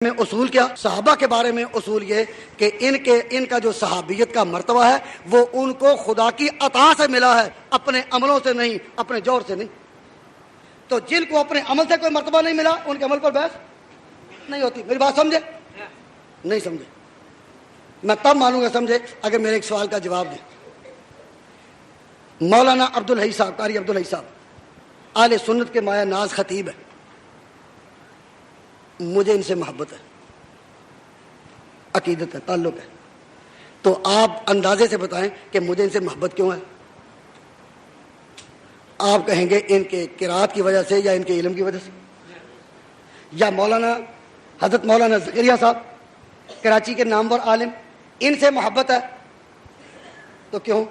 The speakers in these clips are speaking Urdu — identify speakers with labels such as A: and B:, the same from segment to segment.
A: میں اصول کیا؟ صحابہ کے بارے میں اصول یہ کہ ان کا جو صحابیت کا مرتبہ ہے وہ ان کو خدا کی عطا سے ملا ہے، اپنے عملوں سے نہیں، اپنے جور سے نہیں۔ تو جن کو اپنے عمل سے کوئی مرتبہ نہیں ملا ان کے عمل پر بحث نہیں ہوتی۔ میری بات سمجھے؟ نہیں سمجھے؟ میں تب مانوں گا سمجھے اگر میرے ایک سوال کا جواب دیں۔ مولانا عبدالحی صاحب، قاری عبدالحی صاحب اہل سنت کے مایہ ناز خطیب ہے، مجھے ان سے محبت ہے، عقیدت ہے، تعلق ہے، تو آپ اندازے سے بتائیں کہ مجھے ان سے محبت کیوں ہے؟ آپ کہیں گے ان کے قرات کی وجہ سے یا ان کے علم کی وجہ سے، یا حضرت مولانا زکریا صاحب کراچی کے نامور عالم، ان سے محبت ہے تو کیوں؟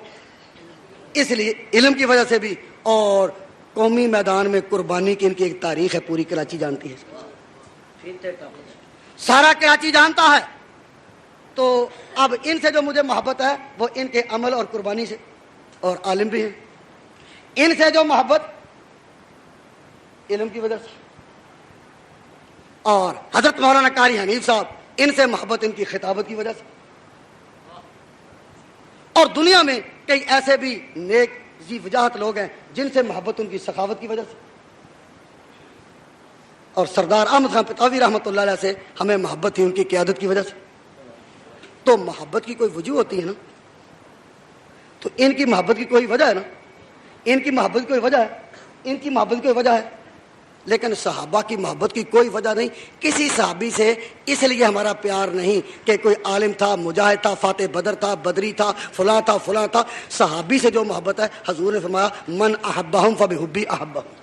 A: اس لیے علم کی وجہ سے بھی، اور قومی میدان میں قربانی کی ان کی ایک تاریخ ہے، پوری کراچی جانتی ہے، سارا کراچی جانتا ہے۔ تو اب ان سے جو مجھے محبت ہے وہ ان کے عمل اور قربانی سے، اور عالم بھی ہیں۔ ان سے جو محبت علم کی وجہ سے، اور حضرت مولانا قاری حنیف صاحب ان سے محبت ان کی خطابت کی وجہ سے، اور دنیا میں کئی ایسے بھی نیک ذی وجاہت لوگ ہیں جن سے محبت ان کی سخاوت کی وجہ سے، اور سردار احمد خان پتاوی رحمۃ اللہ علیہ سے ہمیں محبت تھی ان کی قیادت کی وجہ سے۔ تو محبت کی کوئی وجہ ہوتی ہے نا، تو ان کی محبت کی کوئی وجہ ہے نا، ان کی محبت کی کوئی وجہ ہے، ان کی محبت کی کوئی وجہ ہے، لیکن صحابہ کی محبت کی کوئی وجہ نہیں۔ کسی صحابی سے اس لیے ہمارا پیار نہیں کہ کوئی عالم تھا، مجاہد تھا، فاتح بدر تھا، بدری تھا، فلاں تھا، فلاں تھا۔ صحابی سے جو محبت ہے، حضور نے فرمایا من احبہم فبحبی احبہم،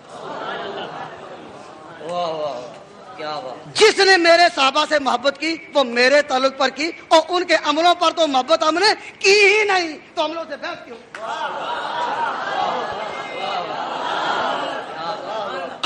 A: جس نے میرے صحابہ سے محبت کی وہ میرے تعلق پر کی، اور ان کے عملوں پر تو محبت ہم نے کی ہی نہیں، تو عملوں سے بحث کیوں؟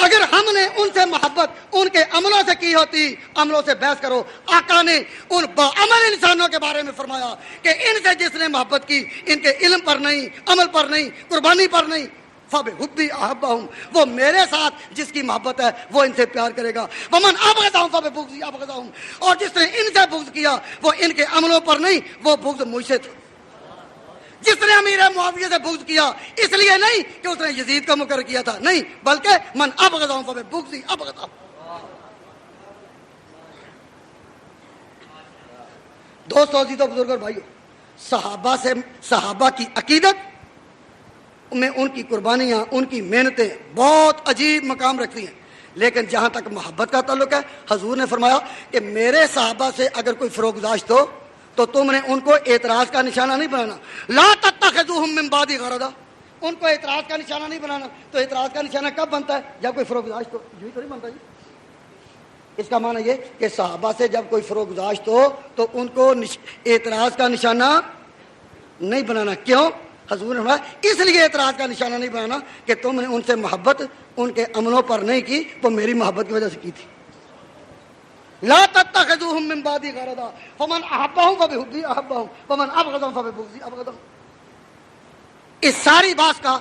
A: اگر ہم نے ان سے محبت ان کے عملوں سے کی ہوتی، عملوں سے بحث کرو۔ آقا نے ان باعمل انسانوں کے بارے میں فرمایا کہ ان سے جس نے محبت کی، ان کے علم پر نہیں، عمل پر نہیں، قربانی پر نہیں، فبحبی احبہم، وہ میرے ساتھ جس کی محبت ہے وہ ان سے پیار کرے گا۔ ومن ابغضہم فببغضی ابغضہم، اور جس نے ان سے بغض کیا وہ ان کے عملوں پر نہیں، وہ بغض مجھ سے تھا۔ جس نے امیر معاویہ سے بغض کیا اس لیے نہیں کہ اس نے یزید کا مقرر کیا تھا، نہیں، بلکہ من ابغضہم فببغضی ابغضہم۔ دوستو، عزیزو، بزرگو، بھائیو، صحابہ کی عقیدت میں ان کی قربانیاں، ان کی محنتیں بہت عجیب مقام رکھتی ہیں، لیکن جہاں تک محبت کا تعلق ہے، حضور نے فرمایا کہ میرے صحابہ سے اگر کوئی فروگزاشت ہو تو تم نے ان کو اعتراض کا نشانہ نہیں بنانا۔ لا تتخذوہم من بعدی غرضا، ان کو اعتراض کا نشانہ نہیں بنانا۔ تو اعتراض کا نشانہ کب بنتا ہے؟ جب کوئی فروگزاشت ہو، یوں تو نہیں بنتا جی۔ اس کا معنی یہ کہ صحابہ سے جب کوئی فروگزاشت ہو تو ان کو اعتراض کا نشانہ نہیں بنانا۔ کیوں؟ حضور نے فرمایا اس لیے اعتراض کا نشانہ نہیں بنانا کہ تم نے ان سے محبت ان کے عملوں پر نہیں کی، وہ میری محبت کی وجہ سے کی تھی۔ لا تتخذوہم من بعدی غرضا فمن احبہم فبحبی احبہم ومن ابغضہم فببغضی ابغضہم۔ اس ساری بات کا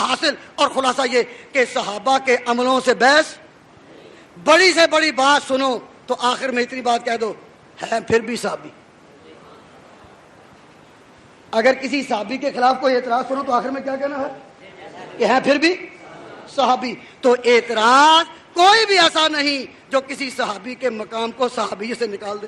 A: حاصل اور خلاصہ یہ کہ صحابہ کے عملوں سے بحث، بڑی سے بڑی بات سنو تو آخر میں اتنی بات کہہ دو، ہے پھر بھی صحابی۔ اگر کسی صحابی کے خلاف کوئی اعتراض سنو تو آخر میں کیا کہنا ہے؟ کہ ہے پھر بھی صحابی۔ تو اعتراض کوئی بھی ایسا نہیں جو کسی صحابی کے مقام کو صحابی سے نکال دے۔